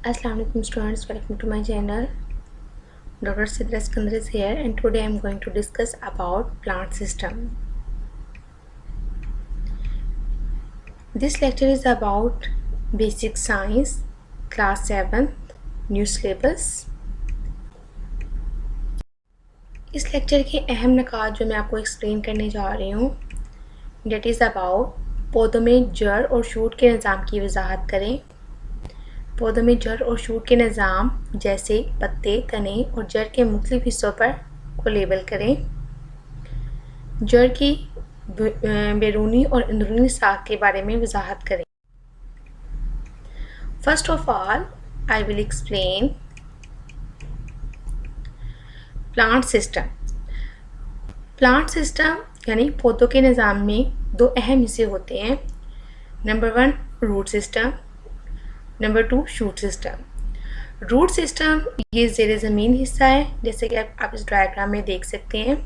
Assalamu alaikum students, welcome to my channel. Dr. Sidra Skandar is here and today I am going to discuss about plant system. This lecture is about basic science, class 7th, new syllabus. इस lecture के अहम निकात जो मैं आपको explain करने जा रही हूँ डेट इज़ अबाउट पौधों में जड़ और शूट के निज़ाम की वजाहत करें। पौधों में जड़ और शूट के निज़ाम जैसे पत्ते, तने और जड़ के मुख्तलिफ हिस्सों पर को लेबल करें। जड़ की बैरूनी और अंदरूनी साख के बारे में वजाहत करें। First of all I will explain plant system. Plant system यानी पौधों के निज़ाम में दो अहम हिस्से होते हैं। Number 1 root system, number 2 shoot system. Root system ये ज़ेरे ज़मीन हिस्सा है, जैसे कि आप इस डायग्राम में देख सकते हैं।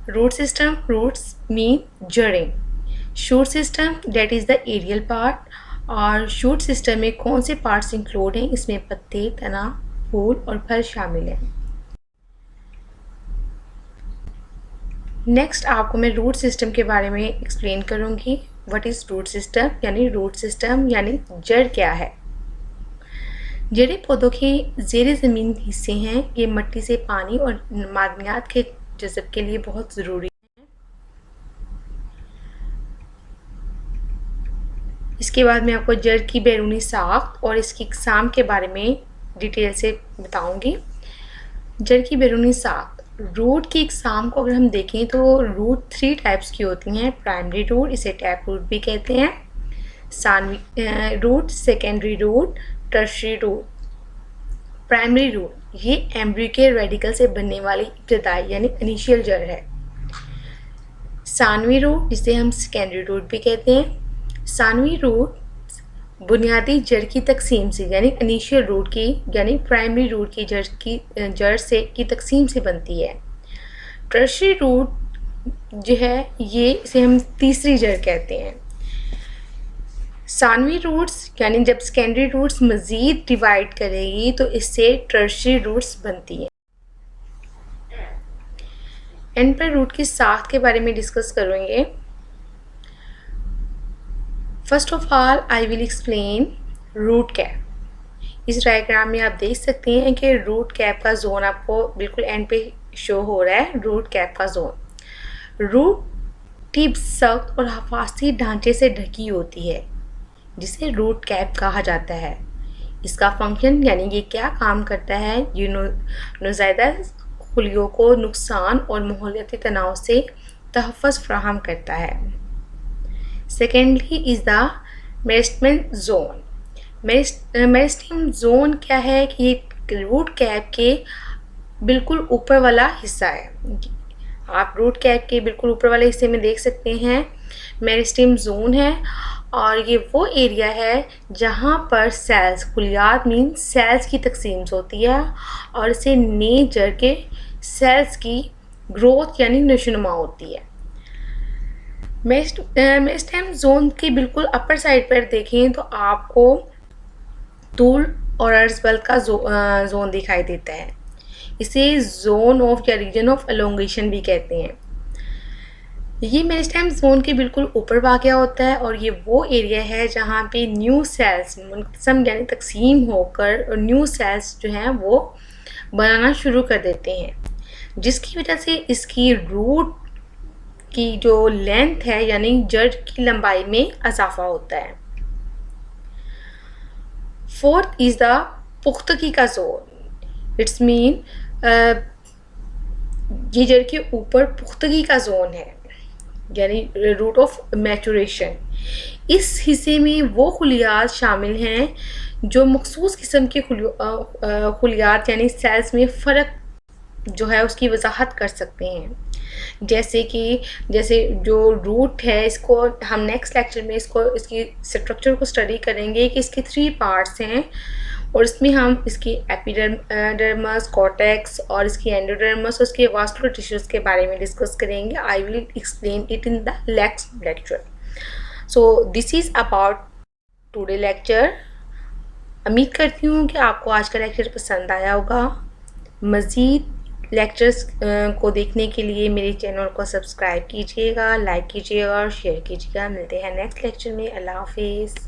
रूट सिस्टम, रूट्स मीन जड़ें। Shoot system that is the aerial part. और शूट सिस्टम में कौन से पार्ट्स इंक्लूड हैं? इसमें पत्ते, तना, फूल और फल शामिल हैं। नेक्स्ट आपको मैं रूट सिस्टम के बारे में एक्सप्लेन करूँगी। व्हाट इज़ रूट सिस्टम यानी रूट सिस्टम यानी जड़ क्या है। जड़ें पौधों के ज़ेरे ज़मीन हिस्से हैं। ये मिट्टी से पानी और मादनियात के जज़ब के लिए बहुत ज़रूरी है। इसके बाद मैं आपको जड़ की बैरूनी साख्त और इसकी इक़साम के बारे में डिटेल से बताऊंगी। जड़ की बैरूनी साख्त, रूट की इक़साम को अगर हम देखें तो रूट 3 टाइप्स की होती हैं। प्राइमरी रूट, इसे टैप रूट भी कहते हैं, सानवी root, secondary root, tertiary root. Primary root ये एम्ब्रियो के रेडिकल से बनने वाली इब्तदाई यानी इनिशियल जड़ है। सानवी रूट जिसे हम सेकेंडरी रूट भी कहते हैं। सानवी रूट बुनियादी जड़ की तकसीम से यानी इनिशियल रूट की यानी प्राइमरी रूट की जड़ से की तकसीम से बनती है। टर्शरी रूट जो है ये इसे हम तीसरी जड़ कहते हैं। सानवी रूट्स यानी जब सेकेंडरी रूट्स मज़ीद डिवाइड करेगी तो इससे टर्शरी रूट्स बनती हैं। एंड पर रूट की साख के बारे में डिस्कस करेंगे। First of all I will explain root cap. इस डायग्राम में आप देख सकते हैं कि रूट कैप का जोन आपको बिल्कुल एंड पे शो हो रहा है। रूट कैप का जोन रूट टिप सख्त और हफासी ढांचे से ढकी होती है जिसे रूट कैप कहा जाता है। इसका फंक्शन यानी ये क्या काम करता है, ये नुज़ायदा खुलियों को नुकसान और माहौलियाती तनाव से तहफ़्फ़ुज़ फराहम करता है। Secondly is the meristem zone. Meristem zone क्या है कि ये रूट कैप के बिल्कुल ऊपर वाला हिस्सा है। आप रूट कैप के बिल्कुल ऊपर वाले हिस्से में देख सकते हैं मेरिस्टेम जोन है और ये वो एरिया है जहाँ पर सेल्स, खुलियात मीन सेल्स की तकसीम होती है और इसे नए जड़ के सेल्स की ग्रोथ यानी नशोनुमा होती है। मेरिस्टेम जोन के बिल्कुल अपर साइड पर देखें तो आपको तूल और अर्ज़बल का जोन दिखाई देता है। इसे जोन ऑफ या रीजन ऑफ एलोंगेशन भी कहते हैं। ये मेरिस्टेम जोन के बिल्कुल ऊपर वाक़या होता है और ये वो एरिया है जहाँ पे न्यू सेल्स मुनक़सम यानी तकसीम होकर न्यू सेल्स जो हैं वो बनाना शुरू कर देते हैं, जिसकी वजह से इसकी रूट की जो लेंथ है यानी जड़ की लंबाई में इजाफा होता है। फोर्थ इज़ द पुख्तगी का जोन। इट्स मीन ये जड़ के ऊपर पुख्तगी का जोन है यानी रूट ऑफ मैचुरेशन। इस हिस्से में वो खुलियात शामिल हैं जो मखसूस किस्म के खुलियात यानी सेल्स में फ़र्क जो है उसकी वजाहत कर सकते हैं। जैसे जो रूट है इसको हम नेक्स्ट लेक्चर में इसकी स्ट्रक्चर को स्टडी करेंगे कि इसके 3 पार्ट्स हैं और इसमें हम इसकी एपिडर्मस, कॉर्टेक्स और इसकी एंडोडर्मस और उसके वास्कुलर टिश्यूज़ के बारे में डिस्कस करेंगे। आई will explain it in the next lecture. So this is about today lecture. उम्मीद करती हूँ कि आपको आज का लेक्चर पसंद आया होगा। मज़ीद लेक्चर्स को देखने के लिए मेरे चैनल को सब्सक्राइब कीजिएगा, लाइक कीजिएगा और शेयर कीजिएगा। मिलते हैं नेक्स्ट लेक्चर में। अल्लाह हाफिज़।